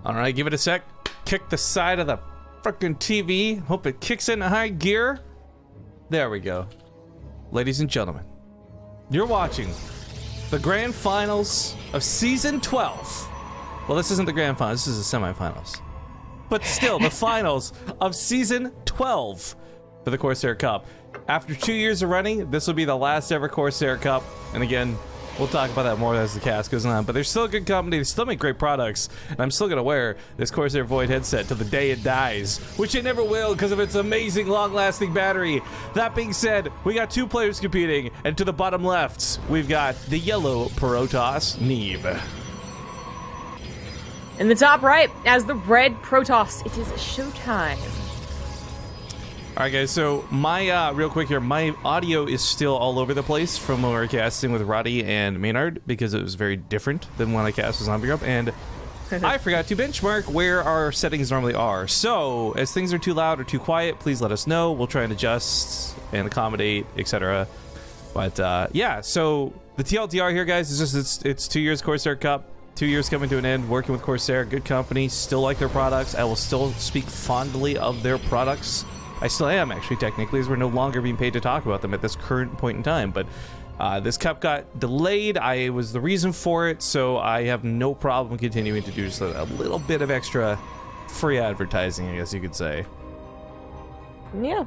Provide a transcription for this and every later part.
All right, give it a sec. Kick the side of the freaking TV. Hope it kicks into high gear. There we go. Ladies and gentlemen, you're watching the grand finals of season 12. Well, this isn't the grand finals, this is the semifinals. But still, the finals of season 12 for the Corsair Cup. After 2 years of running, this will be the last ever Corsair Cup. And again, we'll talk about that more as the cast goes on. But they're still a good company. They still make great products. And I'm still going to wear this Corsair Void headset till the day it dies. Which it never will because of its amazing long-lasting battery. That being said, we got 2 players competing. And to the bottom left, we've got the yellow Protoss, Neeb. In the top right, as the red Protoss, it is ShoWTimE. All right, guys, so my, real quick here, my audio is still all over the place from when we were casting with Roddy and Maynard because it was very different than when I cast with Zombie Grump, and I forgot to benchmark where our settings normally are. So, as things are too loud or too quiet, please let us know. We'll try and adjust and accommodate, etc. But, yeah, so the TLDR here, guys, is just, it's 2 years Corsair Cup. 2 years coming to an end, working with Corsair, good company, still like their products. I will still speak fondly of their products. I still am, actually, technically, as we're no longer being paid to talk about them at this current point in time. But this cup got delayed. I was the reason for it, so I have no problem continuing to do just a little bit of extra free advertising, I guess you could say. Yeah.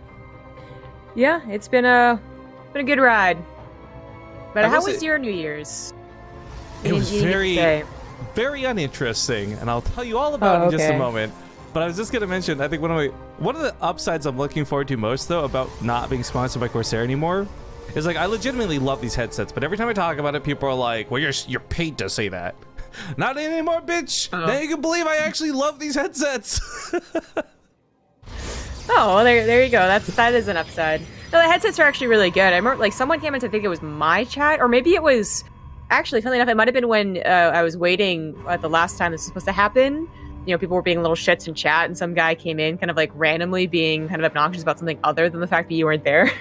Yeah, it's been a good ride. But how was your New Year's? It was very uninteresting, and I'll tell you all about it in just a moment. But I was just going to mention, I think one of the upsides I'm looking forward to most, though, about not being sponsored by Corsair anymore, is like I legitimately love these headsets. But every time I talk about it, people are like, "Well, you're paid to say that." Not anymore, bitch. Now you can believe I actually love these headsets. Oh, well, there you go. That is an upside. No, the headsets are actually really good. I remember, like, someone came in to think it was my chat, or maybe it was actually, funnily enough, it might have been when I was waiting at the last time this was supposed to happen. You know, people were being little shits in chat, and some guy came in kind of like randomly being kind of obnoxious about something other than the fact that you weren't there.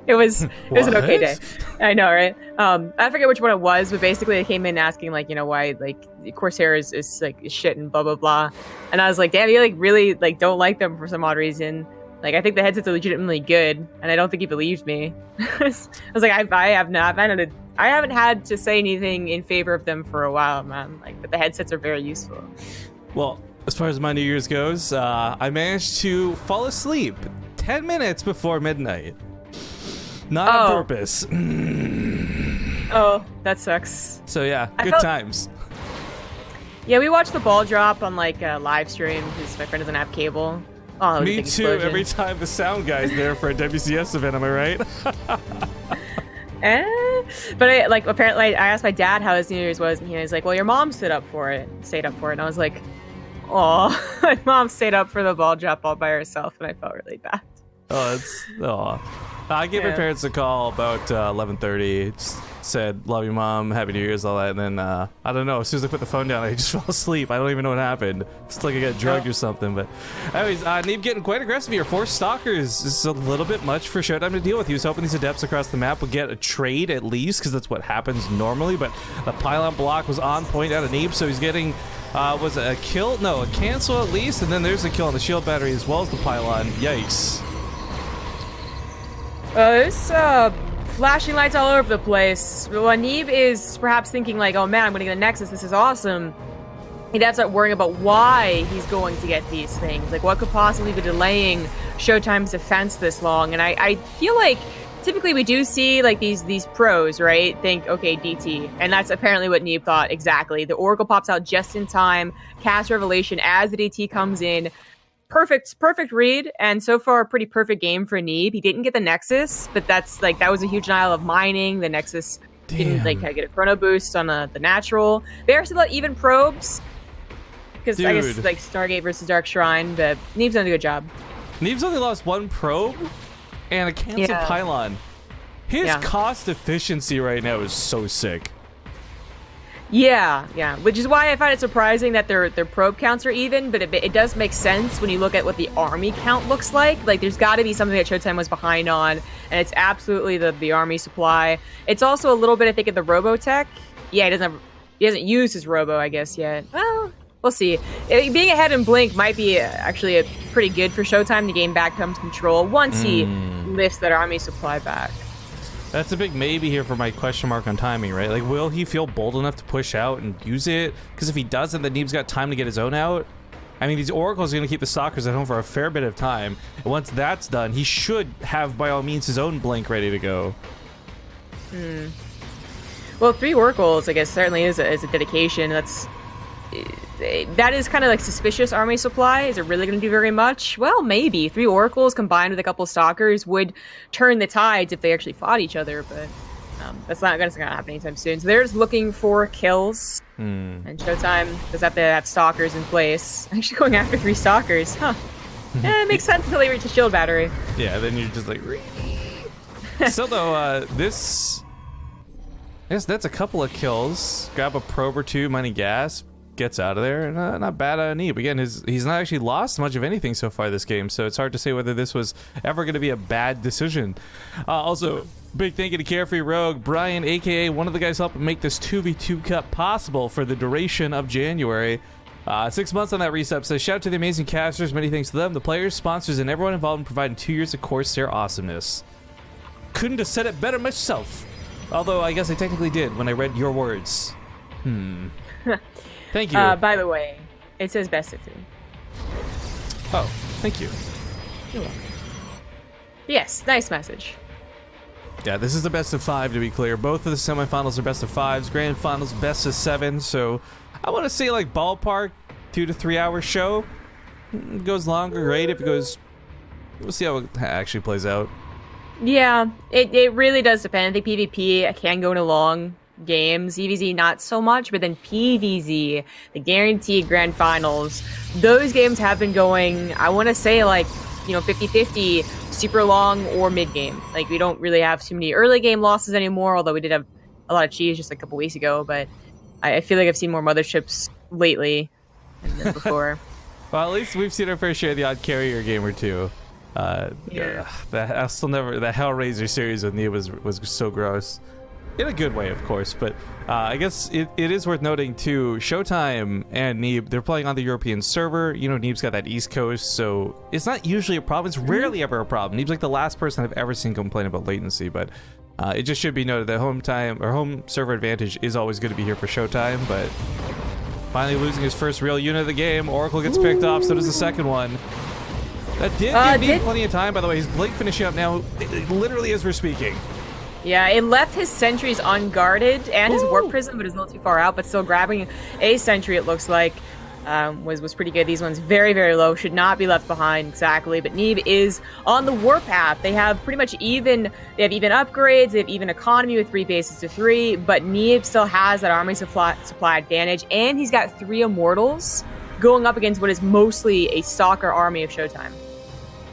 it was an okay day. I know, right? I forget which one it was, but basically they came in asking, like, you know, why, like, Corsair is like shit and blah blah blah. And I was like, damn, you like really like don't like them for some odd reason. Like, I think the headsets are legitimately good, and I don't think he believed me. I was like, I haven't had to say anything in favor of them for a while, man. Like, but the headsets are very useful. Well, as far as my New Year's goes, I managed to fall asleep 10 minutes before midnight. Not on purpose. Oh, that sucks. So yeah, good times. Yeah, we watched the ball drop on like a live stream because my friend doesn't have cable. Oh, me too. Every time the sound guy's there for a WCS event, am I right? But apparently I asked my dad how his New Year's was, and he was like, "Well, your mom stayed up for it," and I was like, "Oh, my mom stayed up for the ball drop all by herself," and I felt really bad. I gave my parents a call about 11:30. Just said, "Love you, Mom. Happy New Year's," all that, and then I don't know. As soon as I put the phone down, I just fell asleep. I don't even know what happened. It's like I got drugged or something. But anyways, Neeb getting quite aggressive here. 4 stalkers is a little bit much for ShoWTimE to deal with. He was hoping these adepts across the map would get a trade at least, because that's what happens normally. But the pylon block was on point out of Neeb, so he's getting. Was it a kill? No, a cancel at least, and then there's a kill on the shield battery as well as the pylon. Yikes. There's flashing lights all over the place. When Neeb is perhaps thinking like, oh man, I'm gonna get a Nexus, this is awesome, he'd have to start worrying about why he's going to get these things. Like, what could possibly be delaying ShoWTimE's defense this long? And I feel like typically we do see like these pros, right? Think, okay, DT. And that's apparently what Neeb thought exactly. The Oracle pops out just in time, cast Revelation as the DT comes in. Perfect read, and so far a pretty perfect game for Neeb. He didn't get the Nexus, but that was a huge denial of mining. The Nexus didn't get a chrono boost on the natural. They are still at even probes, because I guess like Stargate versus Dark Shrine, but Neeb's done a good job. Neeb's only lost 1 probe and a canceled pylon. His cost efficiency right now is so sick. Yeah, which is why I find it surprising that their probe counts are even, but it does make sense when you look at what the army count looks like. Like, there's got to be something that ShoWTimE was behind on, and it's absolutely the army supply. It's also a little bit, I think, of the Robotech. Yeah, he hasn't used his Robo, I guess, yet. Well, We'll see. Being ahead in Blink might be actually pretty good for ShoWTimE to gain back comes control once he lifts that army supply back. That's a big maybe here for my question mark on timing, right? Like, will he feel bold enough to push out and use it? Because if he doesn't, then Neeb's got time to get his own out. I mean, these Oracles are going to keep the Stalkers at home for a fair bit of time. And once that's done, he should have, by all means, his own Blink ready to go. Well, 3 Oracles, I guess, certainly is a dedication. That is kind of like suspicious army supply. Is it really going to do very much? Well, maybe. 3 Oracles combined with a couple Stalkers would turn the tides if they actually fought each other, but that's not going to happen anytime soon. So they're just looking for kills, and ShoWTimE does have to have Stalkers in place. Actually going after 3 Stalkers, huh? Yeah, it makes sense until they reach a shield battery. Yeah, then you're just like... Still, though, this... I guess that's a couple of kills. Grab a probe or 2, money gas... gets out of there. Not bad on Neeb. Again, he's not actually lost much of anything so far this game, so it's hard to say whether this was ever going to be a bad decision. Also, big thank you to Carefree Rogue, Brian, aka one of the guys helping make this 2v2 cup possible for the duration of January. 6 months on that resub. So shout out to the amazing casters. Many thanks to them, the players, sponsors, and everyone involved in providing 2 years of Corsair awesomeness. Couldn't have said it better myself. Although I guess I technically did when I read your words. Thank you. By the way, it says best of 3. Oh, thank you. You're welcome. Yes, nice message. Yeah, this is the best of 5 to be clear. Both of the semifinals are best of 5s, grand finals best of 7. So I want to say like ballpark 2 to 3 hour show. It goes longer, great. If it goes, we'll see how it actually plays out. Yeah, it really does depend. I think PvP can go into long games. EVZ not so much, but then PvZ, the guaranteed grand finals, those games have been going, I want to say like, 50-50, super long or mid game. Like, we don't really have too many early game losses anymore, although we did have a lot of cheese just a couple weeks ago, but I feel like I've seen more motherships lately than before. Well, at least we've seen our fair share of the odd carrier game or 2. Yeah. I'll still never, the Hellraiser series with Neeb was so gross. In a good way, of course, but I guess it is worth noting, too, ShoWTimE and Neeb, they're playing on the European server. Neeb's got that East Coast, so it's not usually a problem. It's rarely ever a problem. Neeb's like the last person I've ever seen complain about latency, but it just should be noted that home server advantage is always going to be here for ShoWTimE, but finally losing his first real unit of the game. Oracle gets picked off, so does the second one. That did give Neeb plenty of time, by the way. He's Blink finishing up now, literally as we're speaking. Yeah, it left his sentries unguarded and his warp prism, but it's not too far out. But still grabbing a sentry, it looks like, was pretty good. These ones very, very low, should not be left behind exactly. But Neeb is on the warpath. They have pretty much even upgrades. They have even economy with 3 bases to 3. But Neeb still has that army supply advantage, and he's got 3 immortals going up against what is mostly a stalker army of ShoWTimE.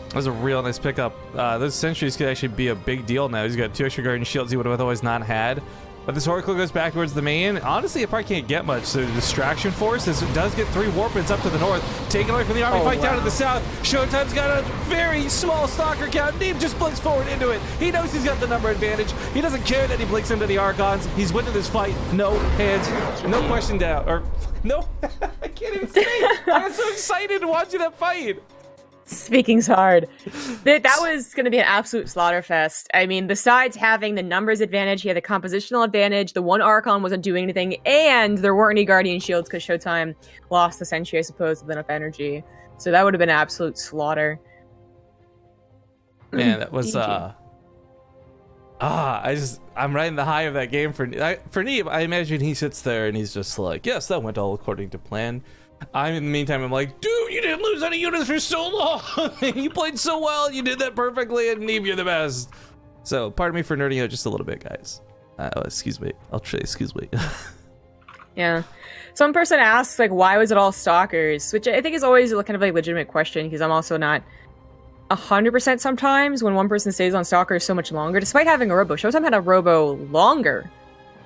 That was a real nice pickup. Those sentries could actually be a big deal now. He's got 2 extra guardian shields he would have otherwise not had. But this Oracle goes back towards the main. Honestly, it probably can't get much. So the distraction force does get 3 warpins up to the north. Taken away from the army fight down to the south. ShoWTimE's got a very small stalker count. Neeb just blinks forward into it. He knows he's got the number advantage. He doesn't care that he blinks into the Archons. He's winning this fight. No hands. No question down. Or, no. I can't even say. I was so excited watching that fight. Speaking's hard. That was going to be an absolute slaughter fest. I mean, besides having the numbers advantage, he had the compositional advantage, the one Archon wasn't doing anything, and there weren't any Guardian Shields because ShoWTimE lost the Sentry, I suppose, with enough energy. So that would have been an absolute slaughter. Man, that was, I'm riding the high of that game for Neeb. I imagine he sits there and he's just like, yes, that went all according to plan. In the meantime, I'm like, dude, you didn't lose any units for so long. You played so well. You did that perfectly, and Neeb, you're the best. So, pardon me for nerding out just a little bit, guys. Excuse me. I'll try. Excuse me. Yeah. Some person asks, like, why was it all stalkers? Which I think is always kind of a legitimate question, because I'm also not 100% sometimes when one person stays on stalkers so much longer, despite having a robo. ShoWTimE had a robo longer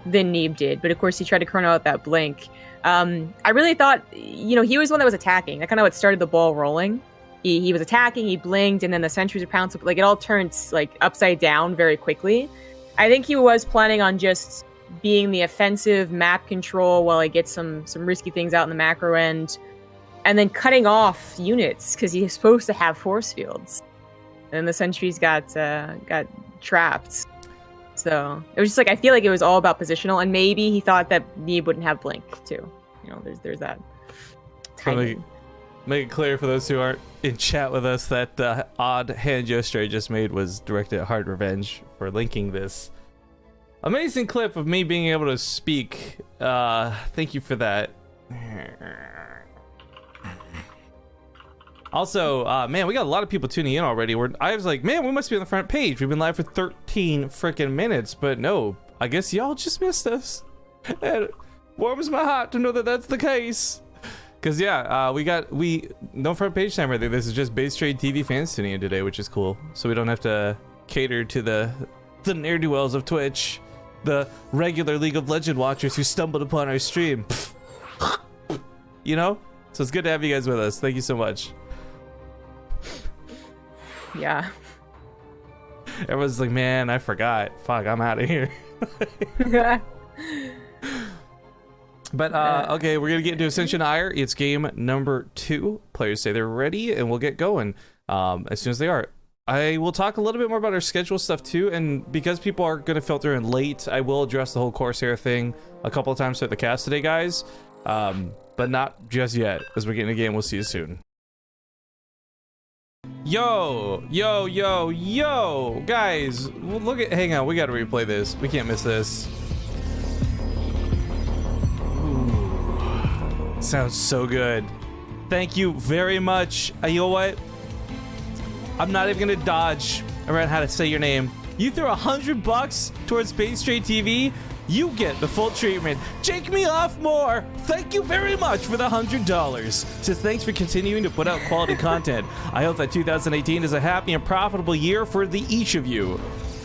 than Neeb did, but of course he tried to chrono out that blink. I really thought, he was the one that was attacking. That kind of what started the ball rolling. He was attacking, he blinked, and then the sentries were pouncing. Like, it all turned, like, upside down very quickly. I think he was planning on just being the offensive map control while I get some risky things out in the macro end, and then cutting off units because he's supposed to have force fields, and the sentries got trapped. So it was just like, I feel like it was all about positional, and maybe he thought that Neeb wouldn't have blink too. You know, there's that. Make it clear for those who aren't in chat with us that the odd hand gesture I just made was directed at Hard Revenge for linking this amazing clip of me being able to speak. Thank you for that. Also, man, we got a lot of people tuning in already. I was like, man, we must be on the front page. We've been live for 13 freaking minutes, but no, I guess y'all just missed us. And it warms my heart to know that that's the case. Cause yeah, we no front page time right there. This is just BaseTradeTV fans tuning in today, which is cool. So we don't have to cater to the ne'er-do-wells of Twitch, the regular League of Legends watchers who stumbled upon our stream. You know? So it's good to have you guys with us. Thank you so much. Yeah. Everyone's like, man, I forgot. Fuck, I'm out of here. But, okay, we're going to get into Ascension Ire. It's game number 2. Players say they're ready, and we'll get going as soon as they are. I will talk a little bit more about our schedule stuff, too, and because people are going to filter in late, I will address the whole Corsair thing a couple of times throughout the cast today, guys. But not just yet. As we get in the game, we'll see you soon. Yo, guys, hang on, we got to replay this. We can't miss this. Sounds so good. Thank you very much. You know what? I'm not even gonna dodge around how to say your name. You throw $100 towards BaseTradeTV, you get the full treatment. Jake me off more. Thank you very much for the $100. Says thanks for continuing to put out quality content. I hope that 2018 is a happy and profitable year for each of you.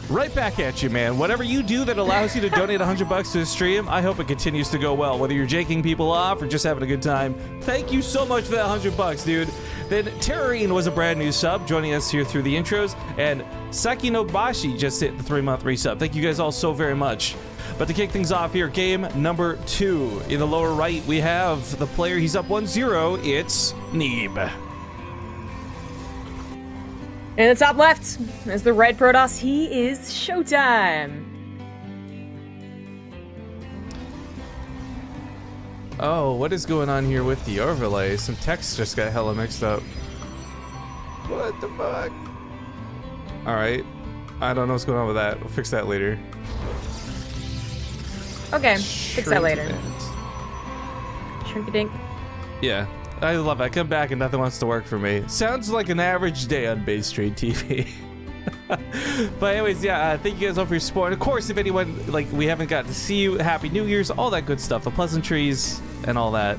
Right back at you, man. Whatever you do that allows you to donate $100 to the stream, I hope it continues to go well. Whether you're jaking people off or just having a good time, thank you so much for that $100, dude. Then Terrorine was a brand new sub, joining us here through the intros, and Sakinobashi just hit the 3-month resub. Thank you guys all so very much. But to kick things off here, game number 2. In the lower right, we have the player. He's up 1-0. It's Neeb. In the top left is the red Protoss. He is ShoWTimE. Oh, what is going on here with the overlay? Some text just got hella mixed up. What the fuck? Alright. I don't know what's going on with that. We'll fix that later. Okay, fix that later. Shrink-a-dink. Yeah. I love it. I come back and nothing wants to work for me. Sounds like an average day on BaseTradeTV. But anyways, yeah, thank you guys all for your support. Of course, if anyone, like, we haven't got to see you, Happy New Year's, all that good stuff, the pleasantries and all that.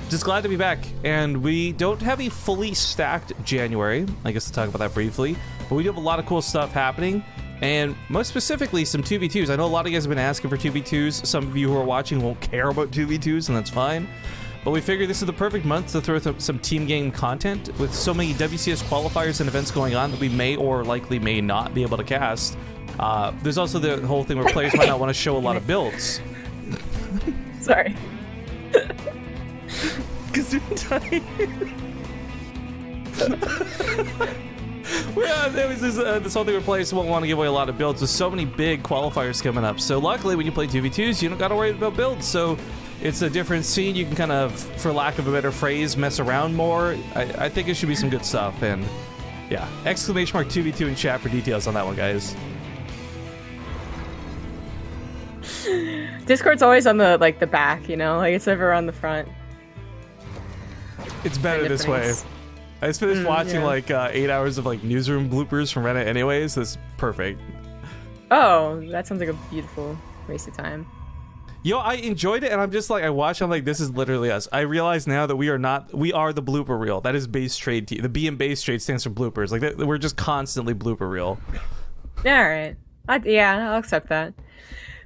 Just glad to be back. And we don't have a fully stacked January. I guess to talk about that briefly. But we do have a lot of cool stuff happening. And most specifically, some 2v2s. I know a lot of you guys have been asking for 2v2s. Some of you who are watching won't care about 2v2s, and that's fine. But we figured this is the perfect month to throw some team game content with so many WCS qualifiers and events going on that we may or likely may not be able to cast. There's also the whole thing where players might not want to show a lot of builds. Sorry. Gesundheit. Well, there was this whole thing where players won't want to give away a lot of builds with so many big qualifiers coming up. So luckily when you play 2v2s, you don't got to worry about builds. So it's a different scene. You can kind of, for lack of a better phrase, mess around more. I think it should be some good stuff. And yeah, exclamation mark 2v2 in chat for details on that one, guys. Discord's always on the back, you know, like it's never on the front. It's better this way. I just finished watching 8 hours of newsroom bloopers from Reddit anyways. That's perfect. Oh, that sounds like a beautiful waste of time. Yo, I enjoyed it, and I'm just I watched, I'm like, this is literally us. I realize now that we are the blooper reel. That is BaseTrade. The B in BaseTrade stands for bloopers. We're just constantly blooper reel. Alright. Yeah, I'll accept that.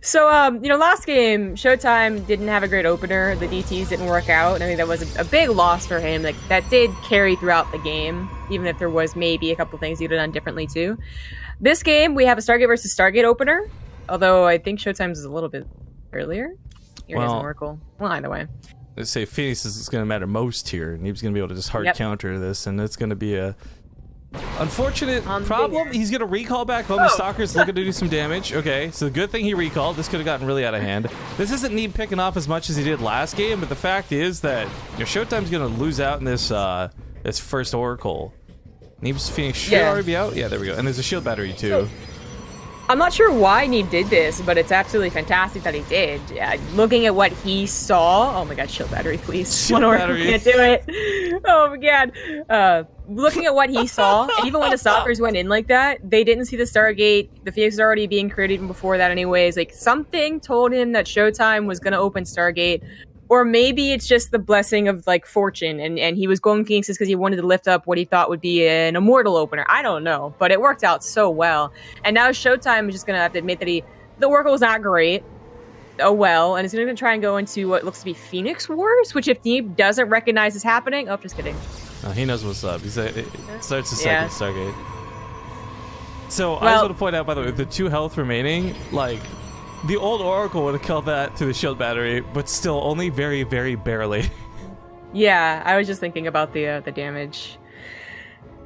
So, last game, ShoWTimE didn't have a great opener. The DTs didn't work out. I think that was a big loss for him. That did carry throughout the game, even if there was maybe a couple things he'd have done differently too. This game, we have a Stargate versus Stargate opener. Although I think ShoWTimE's is a little bit earlier. Here is an Well, Oracle. Well, either way. Let's say Phoenix is going to matter most here. Neeb's going to be able to just hard counter this, and it's going to be a unfortunate problem. He's going to recall back home. The Stalker's looking to do some damage. Okay, so good thing he recalled. This could have gotten really out of hand. This isn't Neeb picking off as much as he did last game, but the fact is that ShoWTimE's going to lose out in this this first Oracle. Neeb's Phoenix should already be out. Yeah, there we go. And there's a shield battery too. I'm not sure why Neeb did this, but it's absolutely fantastic that he did. Looking at what he saw, oh my god, shield battery, please. Shield battery. Can't do it. Oh my god. Looking at what he saw, even when the Stalkers went in like that, they didn't see the Stargate. The Phoenix was already being created even before that anyways. Like, something told him that ShoWTimE was going to open Stargate. Or maybe it's just the blessing of, like, fortune, and he was going Phoenixes because he wanted to lift up what he thought would be an immortal opener. I don't know, but it worked out so well. And now ShoWTimE is just going to have to admit that the Oracle was not great. Oh well, and he's going to try and go into what looks to be Phoenix Wars, which if Neeb doesn't recognize is happening... Oh, just kidding. He knows what's up. It starts the second Stargate. So, I just want to point out, by the way, the 2 health remaining, like... The old Oracle would have killed that to the shield battery, but still only very, very barely. Yeah, I was just thinking about the damage.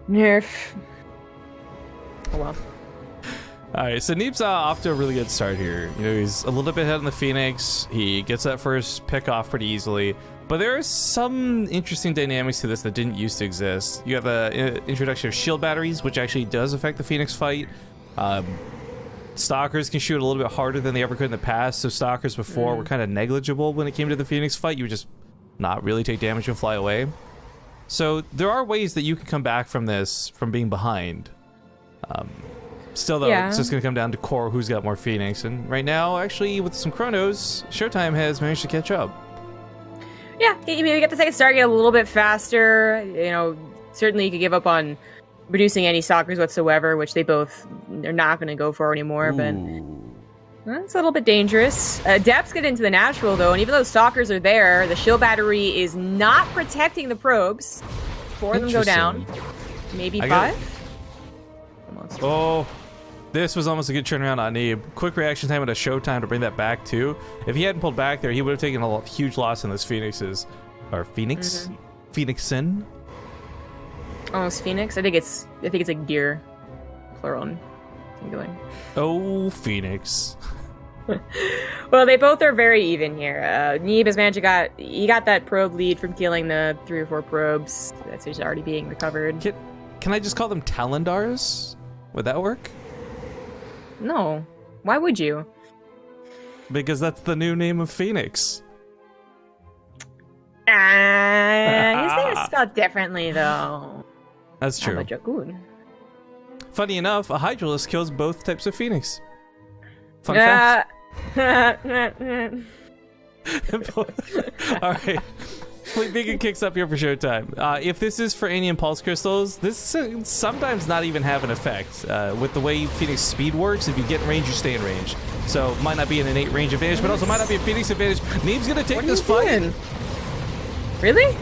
Nerf. Oh well. Alright, so Neeb's off to a really good start here. He's a little bit ahead on the Phoenix. He gets that first pick off pretty easily. But there are some interesting dynamics to this that didn't used to exist. You have the introduction of shield batteries, which actually does affect the Phoenix fight. Stalkers can shoot a little bit harder than they ever could in the past, so Stalkers before were kind of negligible when it came to the Phoenix fight. You would just not really take damage and fly away. So there are ways that you can come back from this, from being behind. Still, though, it's just going to come down to core who's got more Phoenix. And right now, actually, with some chronos, ShoWTimE has managed to catch up. Yeah, we got the second Stargate a little bit faster. Certainly you could give up on reducing any Stalkers whatsoever, which they're not going to go for anymore, but it's a little bit dangerous. Depths get into the natural, though, and even though Stalkers are there, the shield battery is not protecting the probes. 4 of them go down. Maybe 5? Almost. Oh, this was almost a good turnaround on Neeb. Quick reaction time and a ShoWTimE to bring that back, too. If he hadn't pulled back there, he would have taken a huge loss in those Phoenixes. Or Phoenix? Phoenixin? Almost Phoenix. I think it's a gear, plural and singular. Oh, Phoenix. Well, they both are very even here. Neeb has managed he got that probe lead from killing the 3 or 4 probes. That's just already being recovered. Can I just call them Talendars? Would that work? No. Why would you? Because that's the new name of Phoenix. His name is spelled differently, though. That's true. Funny enough, a Hydralisk kills both types of Phoenix. Fun fact. Alright. Fleet Beacon kicks up here for ShoWTimE. If this is for Anian Pulse Crystals, this sometimes not even have an effect. With the way Phoenix speed works, if you get in range, you stay in range. So, might not be an innate range advantage, but also might not be a Phoenix advantage. Neeb's gonna take this fight. Really?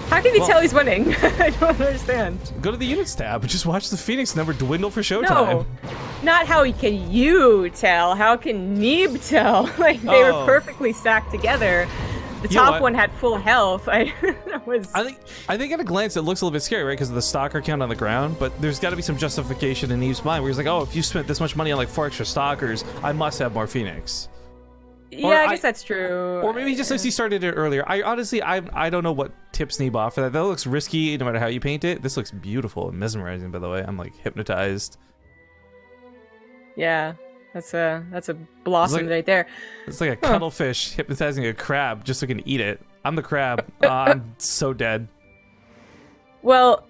How can you tell he's winning? I don't understand. Go to the units tab and just watch the Phoenix number dwindle for ShoWTimE. No, not how can you tell. How can Neeb tell? Like, they were perfectly stacked together. The top one had full health. I think at a glance it looks a little bit scary, right? Because of the Stalker count on the ground. But there's got to be some justification in Neeb's mind where he's like, oh, if you spent this much money on like 4 extra Stalkers, I must have more Phoenix. Yeah, I guess that's true. Or maybe just as he started it earlier. I don't know what tips Neeb off for that. That looks risky no matter how you paint it. This looks beautiful and mesmerizing, by the way. I'm like hypnotized. Yeah, that's a blossom right there. It's like a cuttlefish hypnotizing a crab just so it can eat it. I'm the crab. I'm so dead. Well,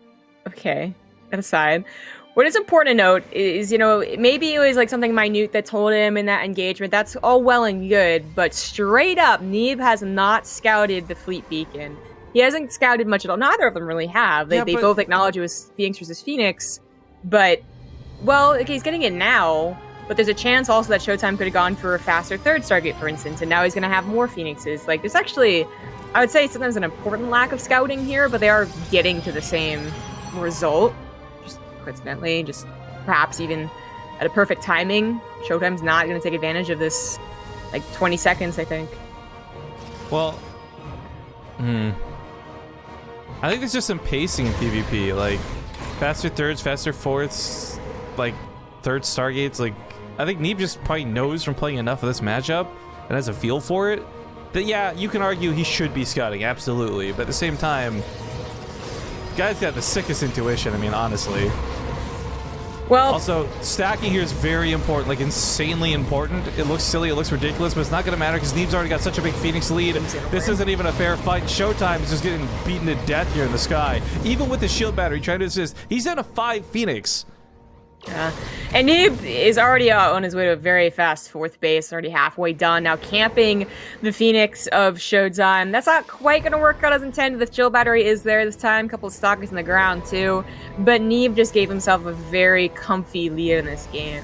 okay. That aside, what is important to note is, maybe it was like something minute that told him in that engagement. That's all well and good, but straight up, Neeb has not scouted the Fleet Beacon. He hasn't scouted much at all. Neither of them really have. They both acknowledge it was Phoenix versus Phoenix, but, well, okay, he's getting it now, but there's a chance also that ShoWTimE could have gone for a faster 3rd Stargate, for instance, and now he's going to have more Phoenixes. Like, there's actually, I would say, sometimes an important lack of scouting here, but they are getting to the same result. Coincidentally, just perhaps even at a perfect timing. ShoWTimE's not going to take advantage of this, like, 20 seconds, I think. Well, I think there's just some pacing in PvP, like faster thirds, faster fourths, like third Stargates. Like, I think Neeb just probably knows from playing enough of this matchup and has a feel for it that, yeah, you can argue he should be scouting, absolutely, but at the same time, guy's got the sickest intuition, I mean, honestly. Well, also, stacking here is very important, like insanely important. It looks silly, it looks ridiculous, but it's not going to matter because Neeb's already got such a big Phoenix lead. This isn't even a fair fight. ShoWTimE is just getting beaten to death here in the sky. Even with the shield battery trying to assist, he's down to 5 Phoenix. Yeah, and Neeb is already on his way to a very fast 4th base, already halfway done. Now camping the Phoenix of ShoWTimE. That's not quite going to work out as intended. The shield battery is there this time. A couple of stalkers in the ground too. But Neeb just gave himself a very comfy lead in this game.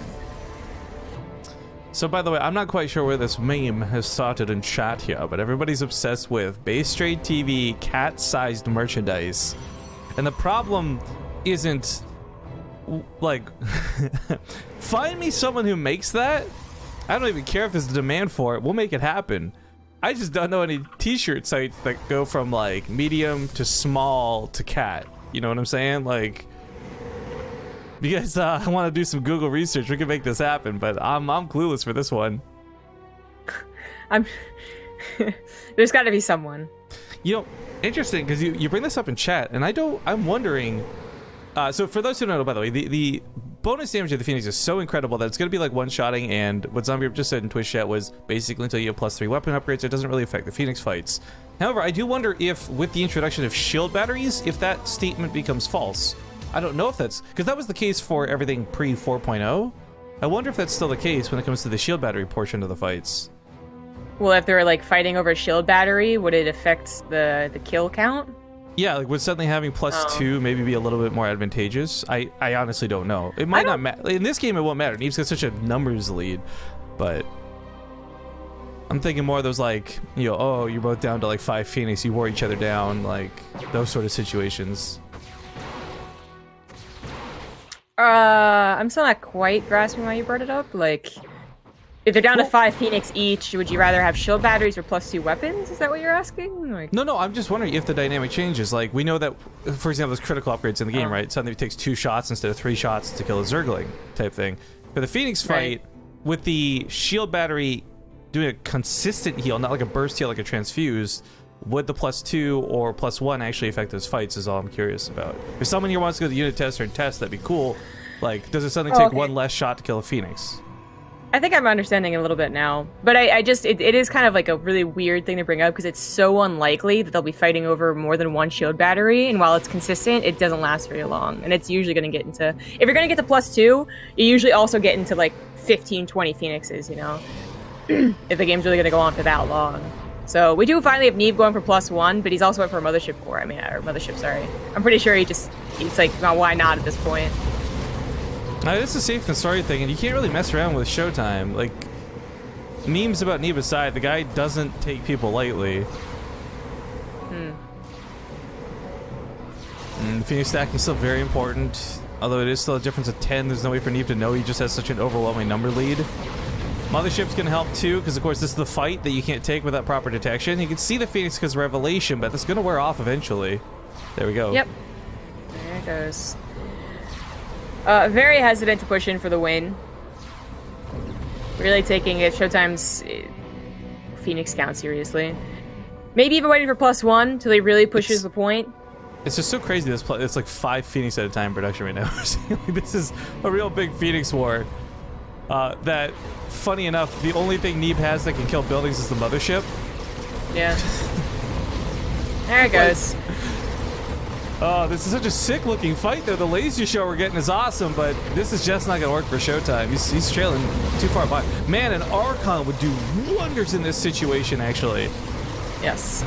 So by the way, I'm not quite sure where this meme has started in chat here, but everybody's obsessed with BaseTradeTV cat-sized merchandise. And the problem isn't... like, find me someone who makes that. I don't even care if there's a demand for it. We'll make it happen. I just don't know any t-shirt sites that go from like medium to small to cat. You know what I'm saying? Like, if you guys want to do some Google research, we can make this happen, but I'm clueless for this one. There's got to be someone. You know, interesting, because you bring this up in chat, and I'm wondering. So for those who don't know, by the way, the bonus damage of the Phoenix is so incredible that it's going to be like one-shotting, and what Zombie just said in Twitch chat was basically until you have +3 weapon upgrades, it doesn't really affect the Phoenix fights. However, I do wonder if, with the introduction of shield batteries, if that statement becomes false. I don't know if that's... because that was the case for everything pre-4.0. I wonder if that's still the case when it comes to the shield battery portion of the fights. Well, if they're like fighting over a shield battery, would it affect the kill count? Yeah, like would suddenly having +2 maybe be a little bit more advantageous? I honestly don't know. It might not matter. In this game, it won't matter. Neeb's got such a numbers lead, but I'm thinking more of those like, you know, oh, you're both down to like 5 Phoenix, you wore each other down, like those sort of situations. I'm still not quite grasping why you brought it up. Like, if they're down to 5 Phoenix each, would you rather have shield batteries or +2 weapons? Is that what you're asking? Like... No, I'm just wondering if the dynamic changes. Like, we know that, for example, there's critical upgrades in the game, right? Suddenly it takes 2 shots instead of 3 shots to kill a Zergling type thing. For the Phoenix fight, with the shield battery doing a consistent heal, not like a burst heal like a transfused, would the +2 or +1 actually affect those fights is all I'm curious about. If someone here wants to go to the unit tester and test, that'd be cool. Like, does it suddenly take 1 less shot to kill a Phoenix? I think I'm understanding it a little bit now, but I just, it is kind of like a really weird thing to bring up because it's so unlikely that they'll be fighting over more than 1 shield battery, and while it's consistent, it doesn't last very long, and it's usually going to get into, if you're going to get to +2, you usually also get into like 15, 20 Phoenixes, you know, if the game's really going to go on for that long. So we do finally have Neeb going for +1, but he's also went for a Mothership core, or Mothership, sorry. I'm pretty sure he's like, well, why not at this point? This is a safe and sorry thing, and you can't really mess around with ShoWTimE. Like, memes about Neeb aside, the guy doesn't take people lightly. Phoenix stacking is still very important, although it is still a difference of 10. There's no way for Neeb to know he just has such an overwhelming number lead. Mothership's gonna help too, because of course this is the fight that you can't take without proper detection. You can see the Phoenix because of Revelation, but that's gonna wear off eventually. There we go. Yep. There it goes. Very hesitant to push in for the win. Really taking ShoWTimE's Phoenix count seriously. Maybe even waiting for +1 till he really pushes the point. It's just so crazy. It's like 5 Phoenix at a time production right now. This is a real big Phoenix war. That, funny enough, the only thing Neeb has that can kill buildings is the Mothership. Yeah. There it goes. Oh, this is such a sick-looking fight, though. The laser show we're getting is awesome, but this is just not going to work for ShoWTimE. He's trailing too far behind. Man, an Archon would do wonders in this situation, actually. Yes.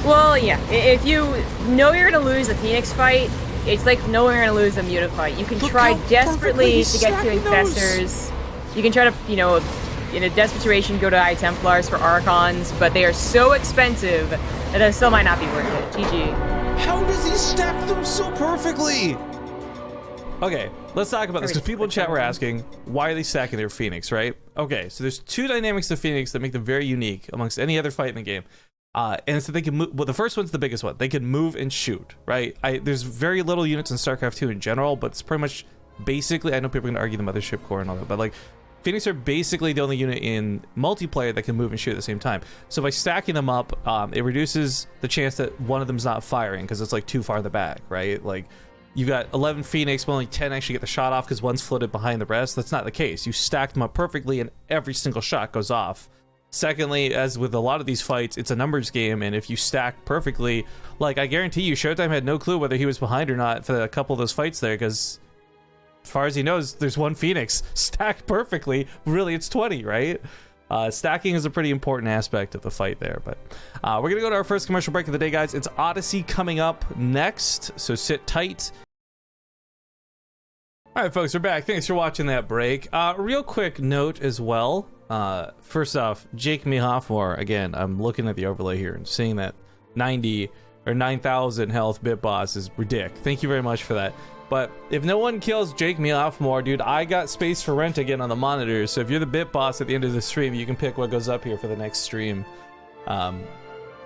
Well, yeah. If you know you're going to lose the Phoenix fight, it's like knowing you're going to lose the Muta fight. You can try desperately to get 2 Infestors. You can try to, you know, in a desperate situation, go to iTemplars for Archons, but they are so expensive that it still might not be worth it. GG. How does he stack them so perfectly? Okay, let's talk about this, because people in chat were asking, why are they stacking their Phoenix, right? Okay, so there's two dynamics to Phoenix that make them very unique amongst any other fight in the game. And it's that they can move. Well, the first one's the biggest one. They can move and shoot, right? There's very little units in StarCraft 2 in general, but it's pretty much basically, I know people are going to argue the Mothership Core and all that, but like, Phoenix are basically the only unit in multiplayer that can move and shoot at the same time. So by stacking them up, it reduces the chance that one of them's not firing, because it's like too far the back, right? Like, you got 11 Phoenix, but only 10 actually get the shot off because one's floated behind the rest. That's not the case. You stack them up perfectly and every single shot goes off. Secondly, as with a lot of these fights, it's a numbers game, and if you stack perfectly, like, I guarantee you, ShoWTimE had no clue whether he was behind or not for a couple of those fights there, because as far as he knows, there's one Phoenix stacked perfectly. Really, it's 20, right? Stacking is a pretty important aspect of the fight there, but we're gonna go to our first commercial break of the day, guys. It's Odyssey coming up next, so sit tight. All right, folks, we're back. Thanks for watching that break. Real quick note as well. First off, Jake Mihoffmore, again, I'm looking at the overlay here and seeing that 90 or 9,000 health bit boss is ridiculous. Thank you very much for that. But if no one kills Jake Mihoffmore, dude, I got space for rent again on the monitor. So if you're the bit boss at the end of the stream, you can pick what goes up here for the next stream.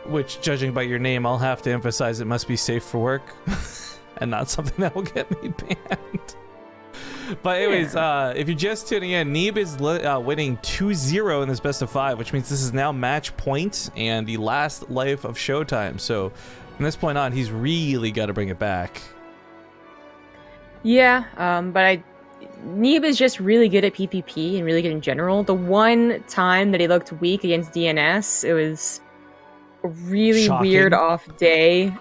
Which, judging by your name, I'll have to emphasize it must be safe for work and not something that will get me banned. But anyways, if you're just tuning in, Neeb is winning 2-0 in this best of 5, which means this is now match point and the last life of ShoWTimE. So from this point on, he's really got to bring it back. Yeah, but Neeb is just really good at PvP and really good in general. The one time that he looked weak against DNS, it was a really weird off day.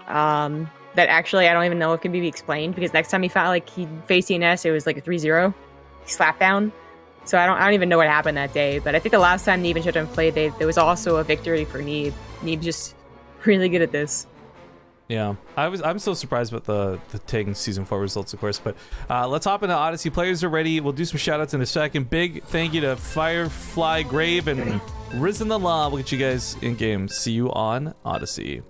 That actually I don't even know if can be explained, because next time he faced DNS, it was like a 3-0 slap down. So I don't even know what happened that day. But I think the last time Neeb and ShoWTimE played, there was also a victory for Neeb. Neeb's just really good at this. Yeah, I'm still surprised about the Ting Season 4 results, of course, but let's hop into Odyssey. Players are ready. We'll do some shoutouts in a second. Big thank you to Firefly Grave and Risen the Law. We'll get you guys in game. See you on Odyssey.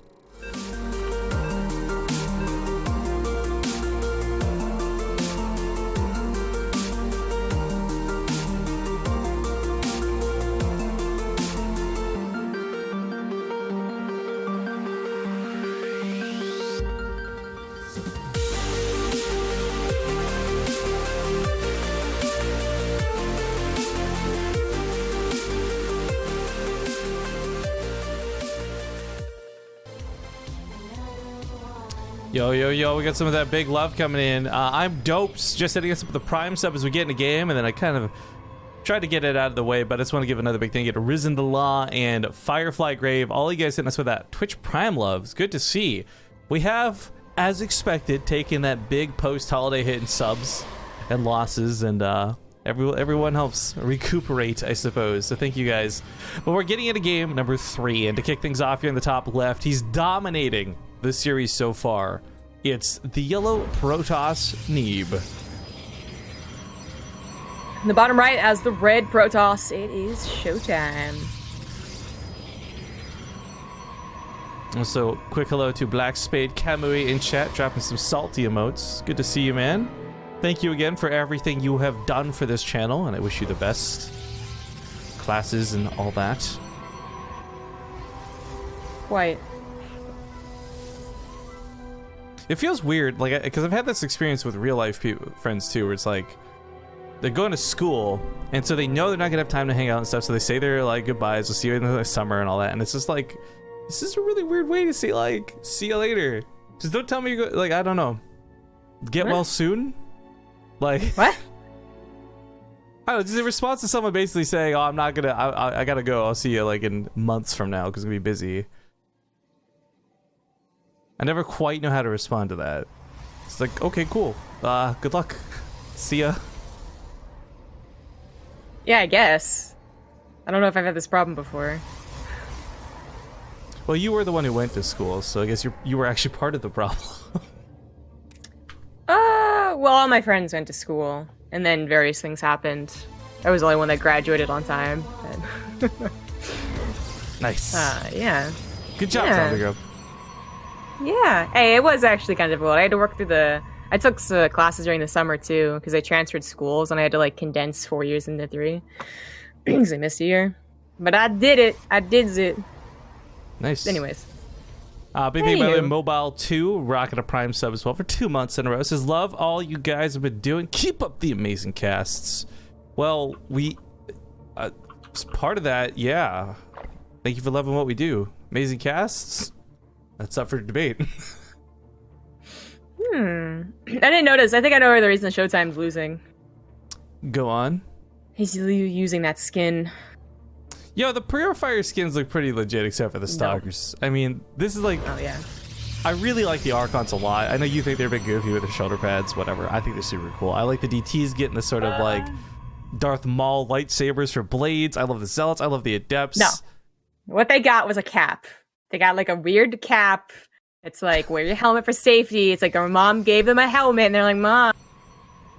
Yo, we got some of that big love coming in. I'm Dopes, just hitting us up with the Prime sub as we get in the game, and then I kind of tried to get it out of the way, but I just want to give another big thank you to Risen the Law and Firefly Grave. All you guys hitting us with that Twitch Prime love. It's good to see. We have, as expected, taken that big post-holiday hit in subs and losses, and everyone helps recuperate, I suppose. So thank you guys. But we're getting into game number 3, and to kick things off here in the top left, he's dominating this series so far. It's the yellow Protoss Neeb. In the bottom right, as the red Protoss, it is ShoWTimE. Also, quick hello to Black Spade Kamui in chat, dropping some salty emotes. Good to see you, man. Thank you again for everything you have done for this channel, and I wish you the best. Classes and all that. Quite. It feels weird, like, because I've had this experience with real life friends too, where it's like they're going to school, and so they know they're not gonna have time to hang out and stuff, so they say their like goodbyes, we'll see you in the summer and all that, and it's just like, this is a really weird way to say like, see you later. Just don't tell me you go, like, I don't know. Get well soon? Like, what? I don't know, just a response to someone basically saying, oh, I'm not gonna, I gotta go, I'll see you like in months from now because I'm gonna be busy. I never quite know how to respond to that. It's like, okay, cool. Good luck. See ya. Yeah, I guess. I don't know if I've had this problem before. Well, you were the one who went to school, so I guess you were actually part of the problem. Well, all my friends went to school, and then various things happened. I was the only one that graduated on time. Nice. Yeah. Good job, yeah. Zombie Girl. Yeah. Hey, it was actually kind of difficult. I had to work through the I took classes during the summer too because I transferred schools and I had to like condense 4 years into 3 because I missed a year. But I did it. I did it. Nice. Anyways. BB Mobile 2 rocking a Prime sub as well for 2 months in a row. Says, love all you guys have been doing. Keep up the amazing casts. Well, part of that, yeah. Thank you for loving what we do. Amazing casts. That's up for debate. I didn't notice. I think I know the reason ShoWTimE's losing. Go on. He's using that skin. Yo, the Purifier skins look pretty legit except for the Stalkers. No. I mean, this is like... Oh, yeah. I really like the Archons a lot. I know you think they're a bit goofy with their shoulder pads, whatever. I think they're super cool. I like the DTs getting the sort of like Darth Maul lightsabers for blades. I love the Zealots. I love the Adepts. No. What they got was a cap. They got like a weird cap. It's like, wear your helmet for safety. It's like their mom gave them a helmet and they're like, Mom,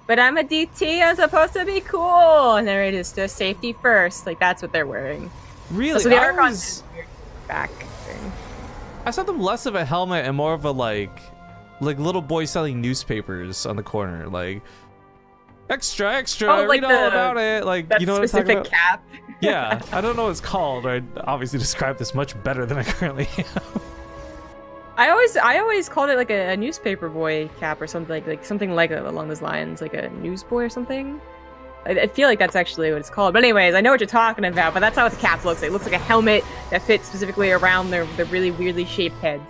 but I'm a DT, I'm supposed to be cool. And they're just safety first. Like, that's what they're wearing. Really? So the Archons back thing. I saw them less of a helmet and more of a like little boy selling newspapers on the corner. Like, extra, read all about it. Like, you know what I'm talking about? Cap. Yeah, I don't know what it's called. I obviously described this much better than I currently am. I always called it like a newspaper boy cap or something like something like along those lines, like a newsboy or something. I feel like that's actually what it's called. But anyways, I know what you're talking about. But that's how the cap looks. It looks like a helmet that fits specifically around their really weirdly shaped head.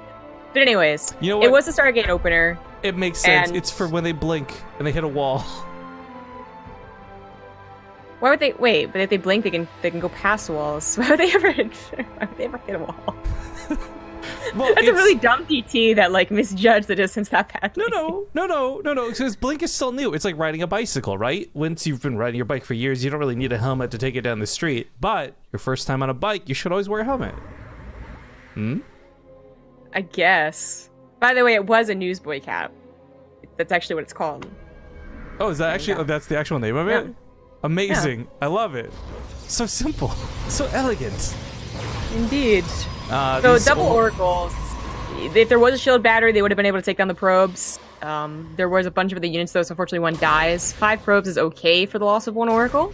But anyways, you know what? It was a Stargate opener. It makes sense. It's for when they blink and they hit a wall. Why would they wait? But if they blink, they can go past walls. Why would they ever hit a wall? Well, that's a really dumb DT that like misjudged the distance that badly. No. Because blink is still new. It's like riding a bicycle, right? Once you've been riding your bike for years, you don't really need a helmet to take it down the street. But your first time on a bike, you should always wear a helmet. I guess. By the way, it was a newsboy cap. That's actually what it's called. Oh, is that actually? Yeah. That's the actual name of it? Yeah. Amazing. Yeah. I love it. So simple. So elegant. Indeed. So double oracles. If there was a shield battery, they would have been able to take down the probes. There was a bunch of the units, though, so unfortunately one dies. 5 probes is okay for the loss of 1 oracle.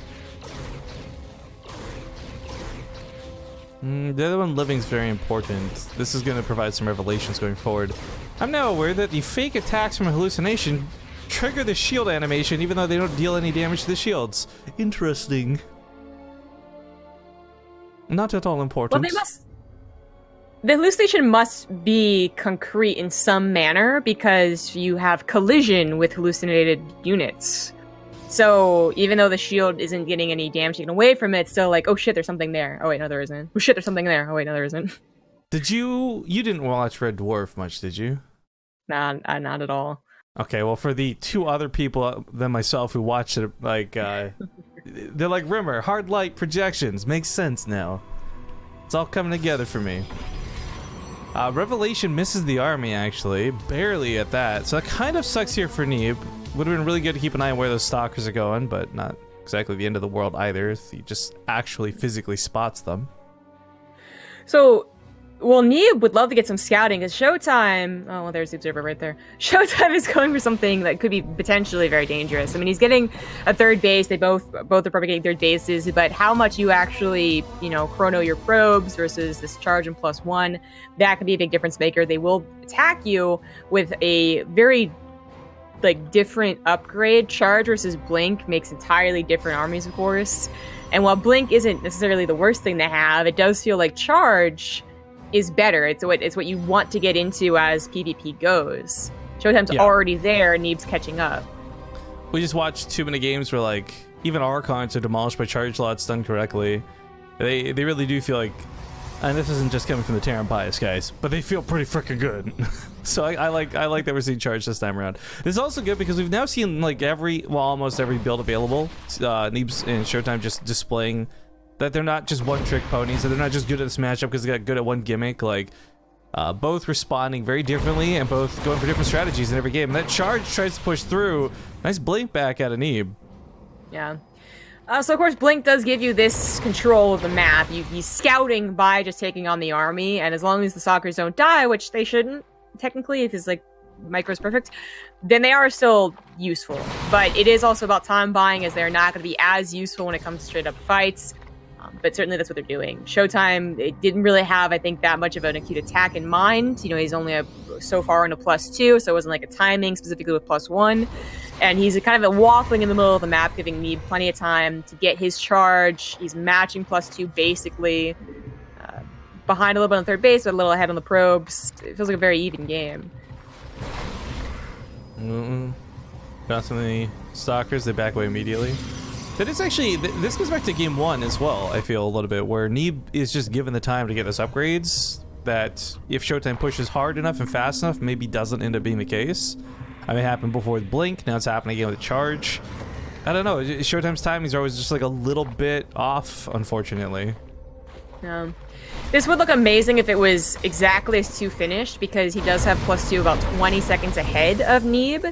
The other one living is very important. This is going to provide some revelations going forward. I'm now aware that the fake attacks from a hallucination trigger the shield animation, even though they don't deal any damage to the shields. Interesting. Not at all important. Well, the hallucination must be concrete in some manner because you have collision with hallucinated units. So even though the shield isn't getting any damage taken away from it, it's still like, oh shit, there's something there. Oh wait, no, there isn't. Oh shit, there's something there. Oh wait, no, there isn't. Did you didn't watch Red Dwarf much, did you? Nah, not at all. Okay, well, for the 2 other people than myself who watched it, like, they're like, Rimmer, hard light projections. Makes sense now. It's all coming together for me. Revelation misses the army, actually. Barely at that. So that kind of sucks here for Neeb. Would have been really good to keep an eye on where those stalkers are going, but not exactly the end of the world either if he just actually physically spots them. So, well, Neeb would love to get some scouting because ShoWTimE... Oh, well, there's the observer right there. ShoWTimE is going for something that could be potentially very dangerous. I mean, he's getting a 3rd base. They both are probably getting 3rd bases, but how much you actually, chrono your probes versus this charge and +1, that can be a big difference maker. They will attack you with a very, different upgrade. Charge versus Blink makes entirely different armies, of course. And while Blink isn't necessarily the worst thing to have, it does feel like Charge is better. It's what you want to get into as PvP goes. ShoWTimE's already there, Neeb's catching up. We just watched too many games where even Archons are demolished by charge lots done correctly. They really do feel like, and this isn't just coming from the Terran bias guys, but they feel pretty freaking good. So I like that we're seeing charge this time around. This is also good because we've now seen almost every build available. Neeb's and ShoWTimE just displaying that they're not just one-trick ponies, that they're not just good at this matchup because they got good at one gimmick. Both responding very differently and both going for different strategies in every game. And that charge tries to push through. Nice blink back out of Neeb. Yeah. So, of course, Blink does give you this control of the map. He's scouting by just taking on the army, and as long as the stalkers don't die, which they shouldn't, technically, if it's micros perfect, then they are still useful. But it is also about time buying, as they're not going to be as useful when it comes to straight up fights. But certainly that's what they're doing. ShoWTimE, it didn't really have, I think, that much of an acute attack in mind. You know, he's only so far in a +2, so it wasn't like a timing specifically with +1. And he's kind of waffling in the middle of the map, giving Neeb plenty of time to get his charge. He's matching +2 basically. Behind a little bit on third base, but a little ahead on the probes. It feels like a very even game. Got some of the stalkers, they back away immediately. That is actually, this goes back to game 1 as well, I feel a little bit, where Neeb is just given the time to get those upgrades that if ShoWTimE pushes hard enough and fast enough, maybe doesn't end up being the case. I mean, it happened before with Blink, now it's happening again with Charge. I don't know, ShoWTimE's timings are always just like a little bit off, unfortunately. This would look amazing if it was exactly as 2 finished, because he does have +2 about 20 seconds ahead of Neeb.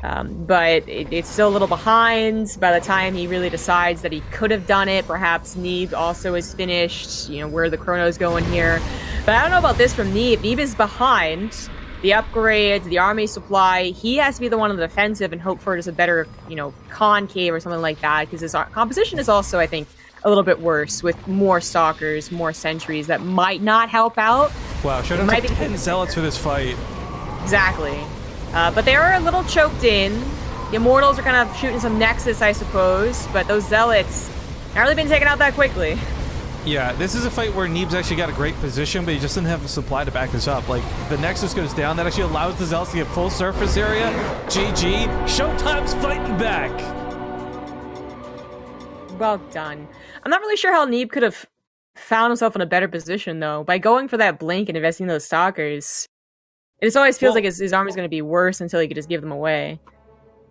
But it's still a little behind. By the time he really decides that he could have done it, perhaps Neeb also is finished, you know, where the chrono's going here. But I don't know about this from Neeb. Neeb is behind. The upgrades, the army supply, he has to be the one on the defensive and hope for just a better, you know, concave or something like that, because his composition is also, I think, a little bit worse with more stalkers, more sentries that might not help out. Wow, ShoWTimE's like 10 zealots for this fight. Exactly. But they are a little choked in. The Immortals are kind of shooting some Nexus, I suppose, but those Zealots haven't really been taken out that quickly. Yeah, this is a fight where Neeb's actually got a great position, but he just didn't have the supply to back this up. Like, the Nexus goes down, that actually allows the Zealots to get full surface area. GG. ShoWTimE's fighting back. Well done. I'm not really sure how Neeb could have found himself in a better position, though, by going for that Blink and investing in those Stalkers. It just always feels like his army's going to be worse until he could just give them away.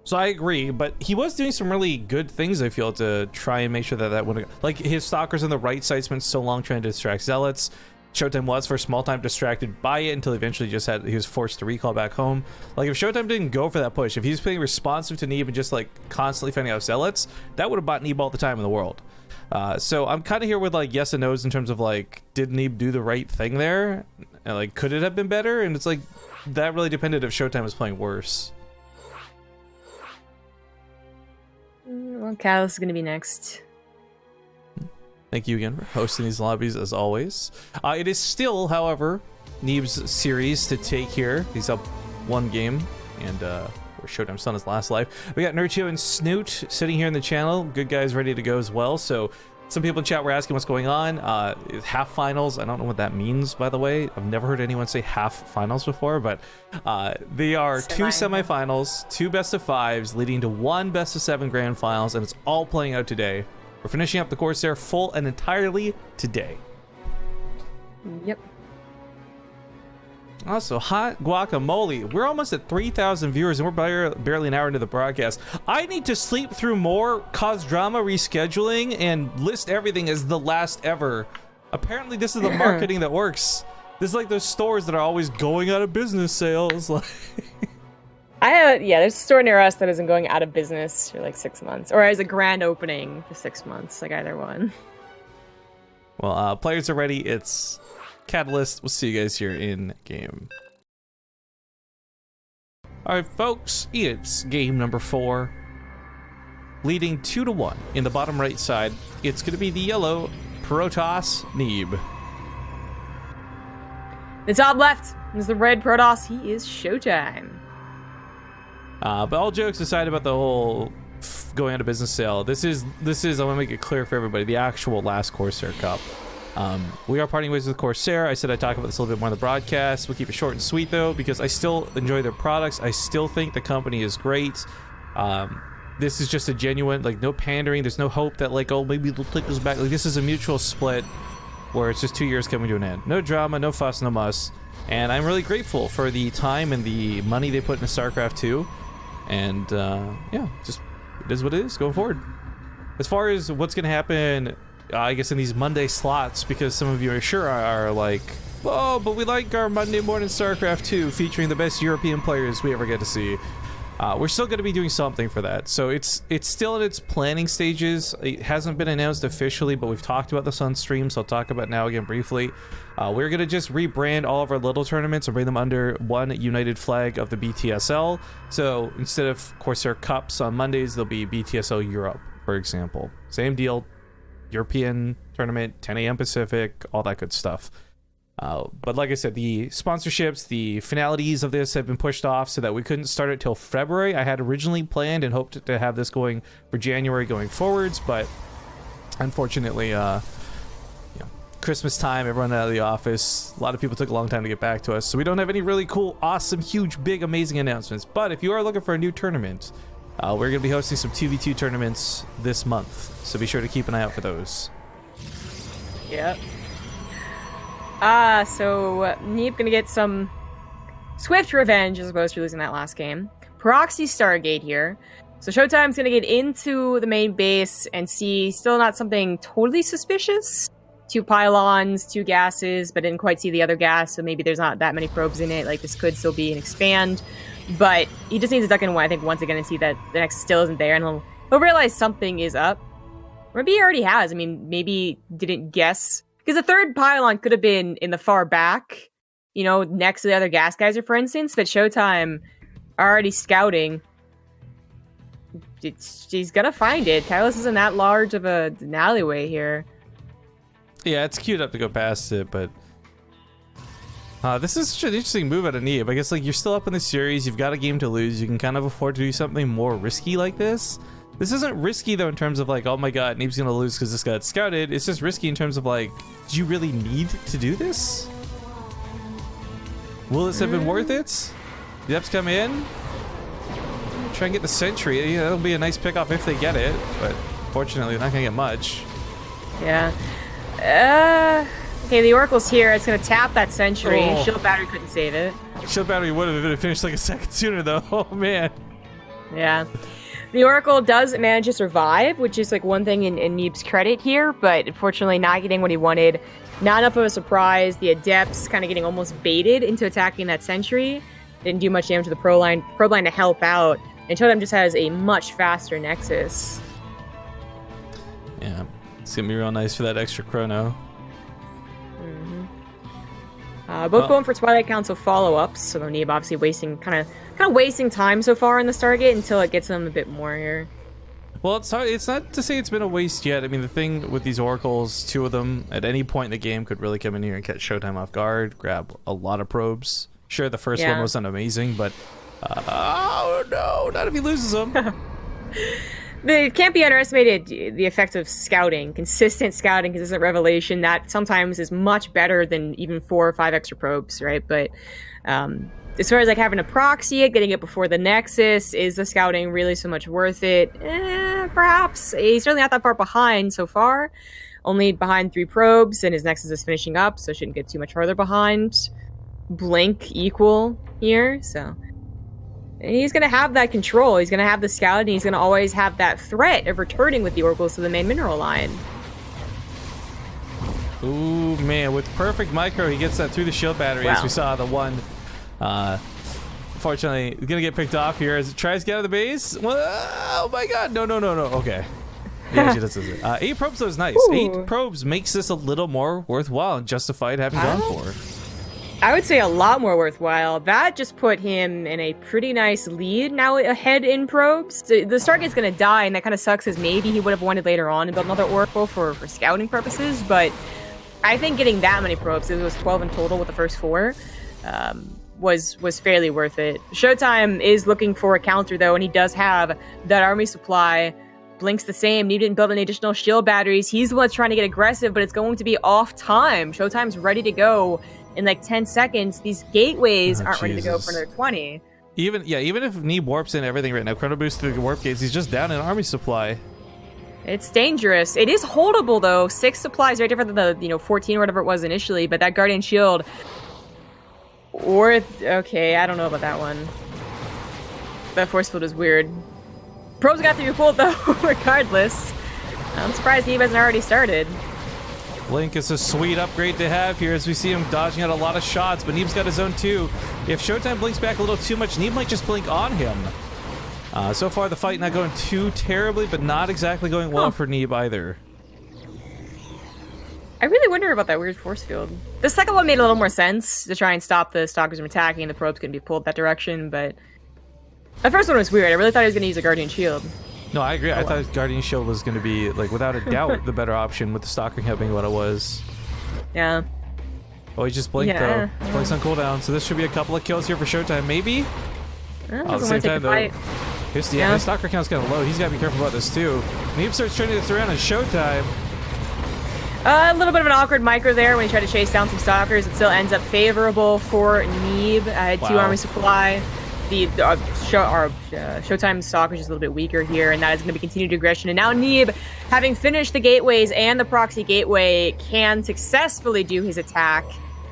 So I agree, but he was doing some really good things, I feel, to try and make sure that that wouldn't... Like, his Stalkers on the right side spent so long trying to distract Zealots. ShoWTimE was, for a small time, distracted by it until eventually he was forced to recall back home. Like, if ShoWTimE didn't go for that push, if he was playing responsive to Neeb and just, like, constantly finding out Zealots, that would have bought Neeb all the time in the world. So I'm kind of here with, like, yes and no's in terms of, like, did Neeb do the right thing there? And, like, could it have been better? And it's like, that really depended if ShoWTimE was playing worse. Well, Catalyst is going to be next. Thank you again for hosting these lobbies, as always. It is still, however, Neeb's series to take here. He's up 1 game, and where ShoWTimE's on his last life. We got Nurchio and Snoot sitting here in the channel. Good guys ready to go as well. So some people in chat were asking what's going on. Half finals. I don't know what that means, by the way. I've never heard anyone say half finals before, but they are 2 semifinals, 2 best of 5s, leading to 1 best of 7 grand finals, and it's all playing out today. We're finishing up the Corsair full and entirely today. Yep. Also, hot guacamole. We're almost at 3,000 viewers, and we're barely an hour into the broadcast. I need to sleep through more, cause drama, rescheduling, and list everything as the last ever. Apparently, this is the marketing that works. This is like those stores that are always going out of business sales. There's a store near us that isn't going out of business for like 6 months, or as a grand opening for 6 months, like either one. Well, players are ready. It's Catalyst. We'll see you guys here in game. Alright, folks, it's game number 4. Leading 2-1 in the bottom right side. It's going to be the yellow Protoss Neeb. The top left is the red Protoss. He is ShoWTimE. But all jokes aside about the whole going out of business sale, this is I want to make it clear for everybody, the actual last Corsair Cup. We are parting ways with Corsair. I said I'd talk about this a little bit more in the broadcast. We'll keep it short and sweet, though, because I still enjoy their products. I still think the company is great. This is just a genuine, like, no pandering. There's no hope that, like, oh, maybe they'll take us back. Like, this is a mutual split where it's just 2 years coming to an end. No drama, no fuss, no muss. And I'm really grateful for the time and the money they put into StarCraft 2. And, yeah, just it is what it is going forward. As far as what's going to happen, I guess in these Monday slots, because some of you are like, oh, but we like our Monday morning StarCraft 2 featuring the best European players we ever get to see. we're still going to be doing something for that. So it's still in its planning stages. It hasn't been announced officially, but we've talked about this on stream, so I'll talk about it now again briefly. We're going to just rebrand all of our little tournaments and bring them under one united flag of the BTSL. So instead of Corsair Cups on Mondays, there'll be BTSL Europe, for example. Same deal, European tournament, 10 a.m. Pacific, all that good stuff. But like I said, the sponsorships, the finalities of this have been pushed off so that we couldn't start it till February. I had originally planned and hoped to have this going for January going forwards, but unfortunately, Christmas time, everyone out of the office, a lot of people took a long time to get back to us, so we don't have any really cool, awesome, huge, big, amazing announcements. But if you are looking for a new tournament, we're going to be hosting some 2v2 tournaments this month, so be sure to keep an eye out for those. Yep. So Neeb gonna get some swift revenge as opposed to losing that last game. Proxy Stargate here. So ShoWTimE's gonna get into the main base and see still not something totally suspicious. 2 pylons, 2 gases, but didn't quite see the other gas, so maybe there's not that many probes in it. Like, this could still be an expand. But he just needs to duck in, I think, once again and see that the next still isn't there, and he'll realize something is up. Or maybe he already has. I mean, maybe didn't guess. Because the 3rd pylon could have been in the far back, you know, next to the other gas geyser, for instance. But ShoWTimE already scouting. He's gonna find it. Tireless isn't that large of an alleyway here. Yeah, it's queued up to go past it, but this is such an interesting move out of Neeb. I guess, like, you're still up in the series, you've got a game to lose, you can kind of afford to do something more risky like this. This isn't risky, though, in terms of, like, oh my god, Neeb's gonna lose because this got scouted. It's just risky in terms of, like, do you really need to do this? Will this have been worth it? The Eps come in. Try and get the sentry. Yeah, that'll be a nice pickoff if they get it, but fortunately, they're not gonna get much. Yeah. Okay, the Oracle's here. It's gonna tap that sentry. Oh. Shield battery couldn't save it. Shield battery would have finished like a second sooner, though. Oh, man. Yeah. The Oracle does manage to survive, which is like one thing in Neeb's credit here, but unfortunately not getting what he wanted. Not enough of a surprise. The Adepts kind of getting almost baited into attacking that sentry. Didn't do much damage to the probe line to help out. And ShoWTimE just has a much faster Nexus. Yeah, it's gonna be real nice for that extra chrono. Both going for Twilight Council follow-ups, so Neeb obviously wasting kind of wasting time so far in the Stargate until it gets them a bit more here. Well, it's not to say it's been a waste yet. I mean, the thing with these Oracles, 2 of them at any point in the game could really come in here and catch ShoWTimE off guard, grab a lot of probes. Sure, the first one wasn't amazing, but oh no, not if he loses them. It can't be underestimated, the effect of scouting, consistent scouting, consistent revelation. That sometimes is much better than even 4 or 5 extra probes, right? But as far as like having to proxy it, getting it before the Nexus, is the scouting really so much worth it? Perhaps. He's certainly not that far behind so far. Only behind 3 probes, and his Nexus is finishing up, so shouldn't get too much farther behind. Blink equal here, so he's going to have that control. He's going to have the scout, and he's going to always have that threat of returning with the Oracles to the main mineral line. Ooh, man, with perfect micro, he gets that through the shield battery, as we saw the one. Fortunately, he's going to get picked off here as it tries to get out of the base. Well, oh my god, no. Okay. Yeah, she does it. 8 probes, though, is nice. Ooh. 8 probes makes this a little more worthwhile and justified having gone for. I would say a lot more worthwhile. That just put him in a pretty nice lead now ahead in probes. The Stargate's going to die, and that kind of sucks, as maybe he would have wanted later on to build another Oracle for scouting purposes, but I think getting that many probes, it was 12 in total with the first 4, was fairly worth it. ShoWTimE is looking for a counter, though, and he does have that army supply. Blink's the same. He didn't build any additional shield batteries. He's the one that's trying to get aggressive, but it's going to be off time. ShoWTimE's ready to go in like 10 seconds. These gateways aren't ready to go for another 20. Even if Neeb warps in everything right now, chrono boost through the warp gates, he's just down in army supply. It's dangerous. It is holdable, though. 6 supplies, very different than the 14 or whatever it was initially, but that Guardian Shield, okay, I don't know about that one. That force field is weird. Probes got to be pulled, though, regardless. I'm surprised Neeb hasn't already started. Blink is a sweet upgrade to have here, as we see him dodging out a lot of shots, but Neeb's got his own too. If ShoWTimE blinks back a little too much, Neeb might just blink on him. So far, the fight not going too terribly, but not exactly going well for Neeb either. I really wonder about that weird force field. The second one made a little more sense to try and stop the stalkers from attacking, and the probe's going to be pulled that direction, but the first one was weird. I really thought he was going to use a Guardian Shield. No, I agree. I thought Guardian Shield was going to be, like, without a doubt, the better option with the stalker having what it was. Yeah. Oh, he just blinked, though. Blinks on cooldown, so this should be a couple of kills here for ShoWTimE, maybe? At the same time, though. His stalker count's kind of low. He's got to be careful about this, too. Neeb starts turning this around on ShoWTimE. A little bit of an awkward micro there when he tried to chase down some stalkers. It still ends up favorable for Neeb. Two army supply. The ShoWTimE stalkers is a little bit weaker here, and that is going to be continued aggression. And now Neeb, having finished the gateways and the proxy gateway, can successfully do his attack.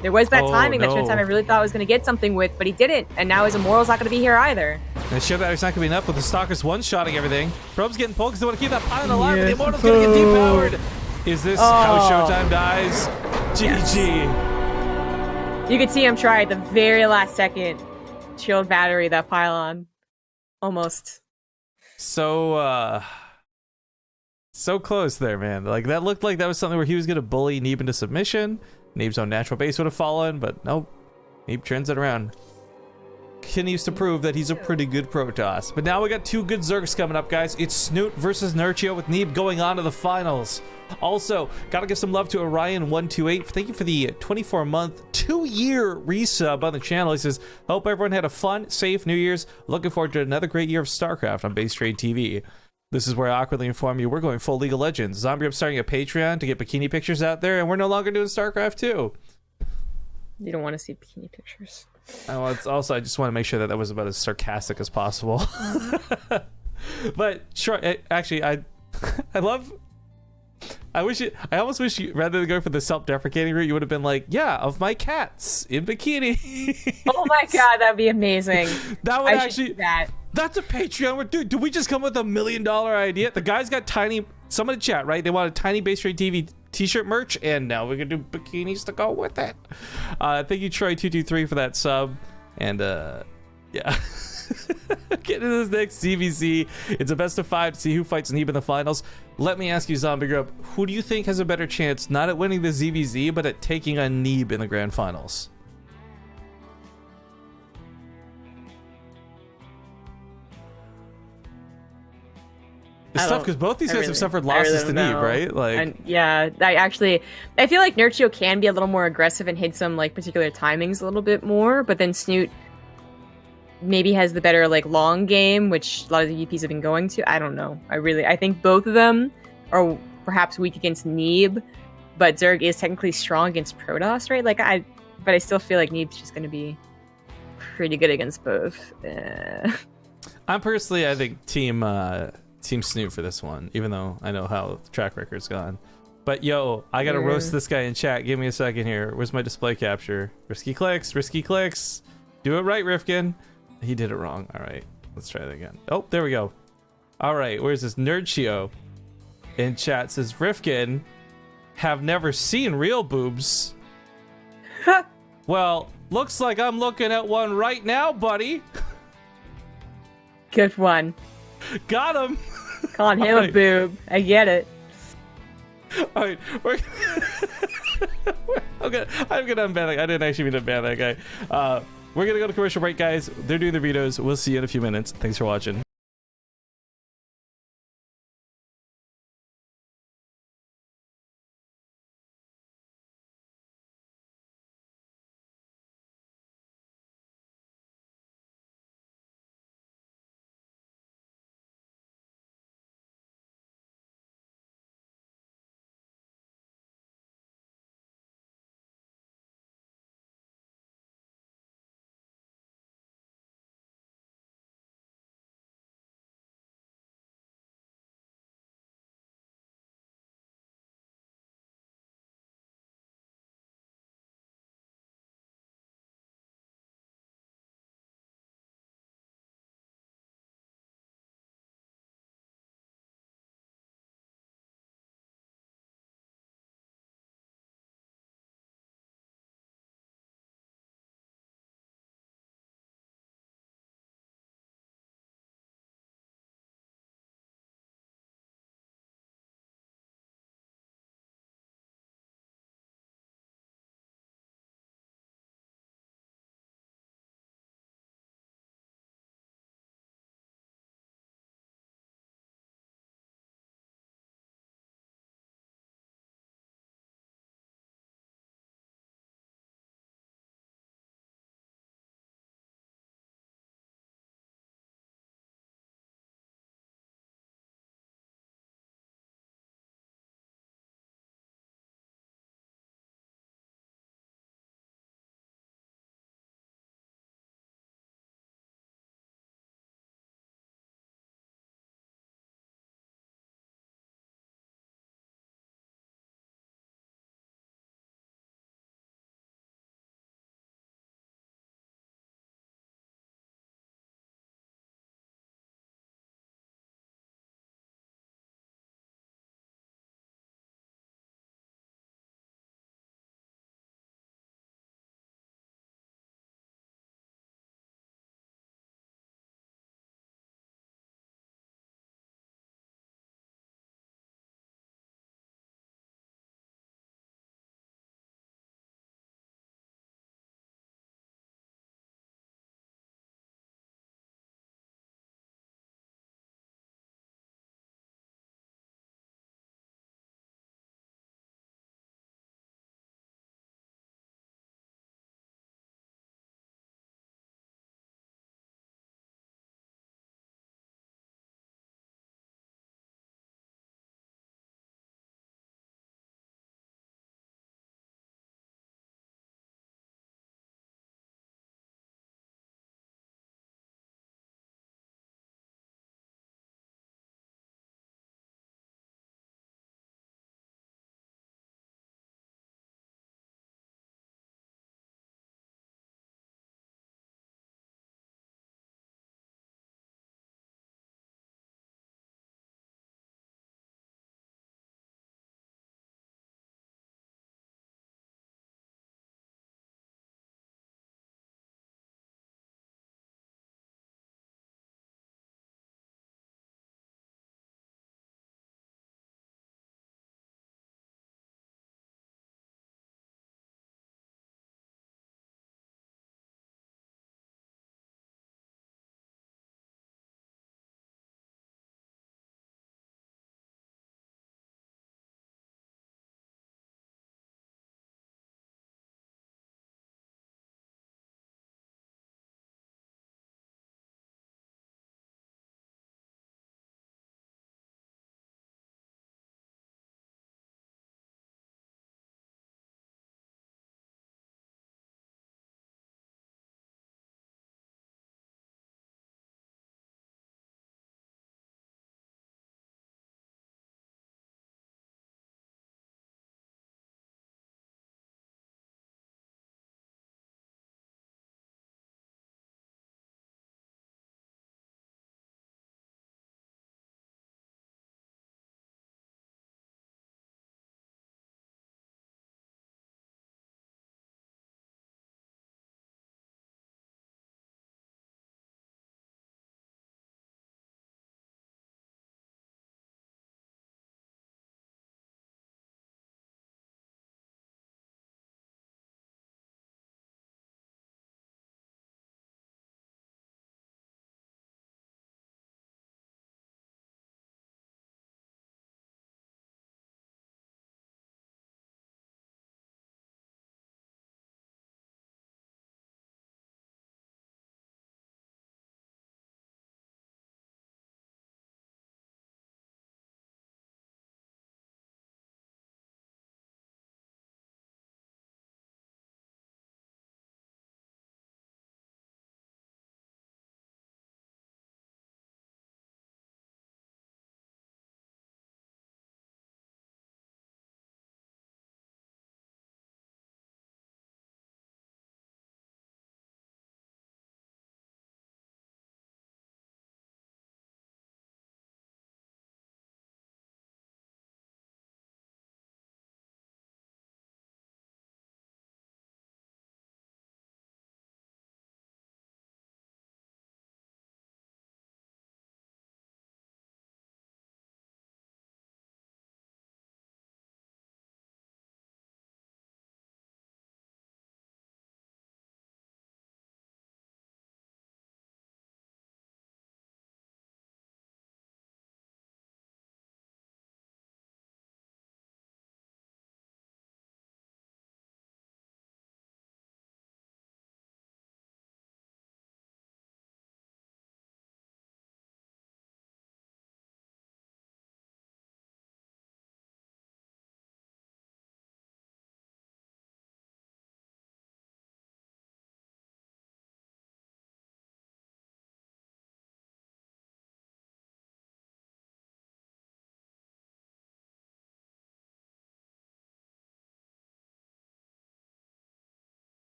There was that timing that ShoWTimE I really thought was going to get something with, but he didn't. And now his Immortal's not going to be here either. And ShoWTime's not going to be enough with the stalkers one-shotting everything. Probe's getting pulled because they want to keep that pylon alive, but the Immortal's going to get depowered. Is this how ShoWTimE dies? GG. Yes. You could see him try at the very last second. Shield battery, that pylon. Almost. So close there, man. Like, that looked like that was something where he was going to bully Neeb into submission. Neeb's own natural base would have fallen, but nope. Neeb turns it around. Continues to prove that he's a pretty good Protoss. But now we got two good Zergs coming up, guys. It's Snoot versus Nurchio with Neeb going on to the finals. Also, gotta give some love to Orion128. Thank you for the 24-month, 2-year resub on the channel. He says, hope everyone had a fun, safe New Year's. Looking forward to another great year of StarCraft on BaseTradeTV. This is where I awkwardly inform you we're going full League of Legends. Zombie Up starting a Patreon to get bikini pictures out there, and we're no longer doing StarCraft 2. You don't want to see bikini pictures. It's also, I just want to make sure that that was about as sarcastic as possible. But sure, actually, I almost wish you, rather than go for the self-deprecating route, you would have been like, yeah, of my cats in bikini. Oh my god, that'd be amazing. That would actually, that's a Patreon. Dude, did we just come with $1 million idea? The guy's got tiny, someone in chat, right? They want a tiny BaseTradeTV t-shirt merch, and now we're gonna do bikinis to go with it. Thank you, Troy223, for that sub. And yeah. Getting into this next CVC. It's a best of 5 to see who fights Neeb in the finals. Let me ask you, Zombie Group, who do you think has a better chance not at winning the ZVZ, but at taking on Neeb in the grand finals? It's tough because both these guys have suffered losses to Neeb, right? Like, yeah, I feel like Nurchio can be a little more aggressive and hit some like particular timings a little bit more, but then Snoot maybe has the better like long game, which a lot of the VPs have been going to. I don't know. I think both of them are perhaps weak against Neeb, but Zerg is technically strong against Protoss, right? Like but I still feel like Neeb's just going to be pretty good against both. I'm personally, I think Team Snoot for this one, even though I know how the track record's gone. But yo, I gotta roast this guy in chat. Give me a second here. Where's my display capture? Risky clicks, risky clicks. Do it right, Rifkin. He did it wrong. All right, let's try that again. Oh, there we go. All right, where's this Nurchio? In chat says, Rifkin, have never seen real boobs. Well, looks like I'm looking at one right now, buddy. Good one. Got him. Calling him a boob. I get it. All right, I'm gonna unban that. I didn't actually mean to ban that guy. We're gonna go to commercial break, guys. They're doing the vetoes. We'll see you in a few minutes. Thanks for watching.